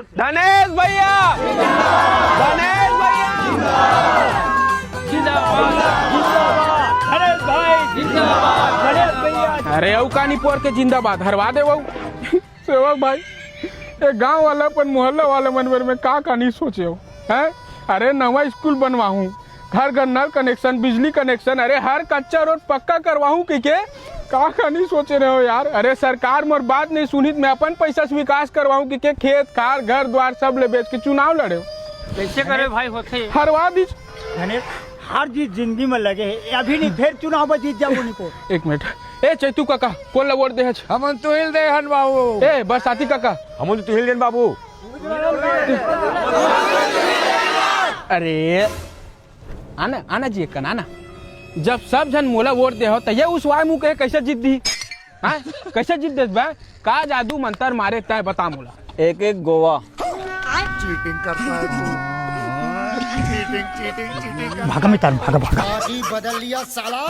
धनेश भैया, धनेश भैया जिंदाबाद धनेश भाई, जिंदाबाद धनेश भैया। अरे औ कानी पोर के जिंदाबाद हरवा दे वो सेवक भाई। ये गांव वाला पर मोहल्ला वाले मनवर में का कहानी सोचे हो हैं? अरे नवा स्कूल बनवाऊं, घर घर नल कनेक्शन, बिजली कनेक्शन, अरे हर कच्चा रोड पक्का करवाऊं कि के का कहानी सोचे रहे हो यार। अरे सरकार मोर बात नहीं सुनी, मैं अपन पैसा से विकास करवाऊं कि के खेत खार घर द्वार सब ले बेच के चुनाव लड़े हो। कैसे करे भाई होते हरवा दीज धनेश हर चीज जिंदगी में लगे है, अभी नहीं फिर चुनाव में जीत जाओ नहीं को। एक मिनट, ए चैतू काका कौन ला वोट दे है? हमन तो हिल दे हन बाबू। ए बरसाती काका हमन तो हिल देन बाबू। अरे आना आना जी कन आना। जब सब जन मोला वोट दे हो तो ये उस वाय मुँह के कैसे जीत दी? हाँ कैसे जीत दे बा? का जादू मंत्र मारे तय बता मोला। एक एक गोवा। चीटिंग करता है तू, चीटिंग चीटिंग चीटिंग। भागा मितान भागा भागा। बदल लिया साला।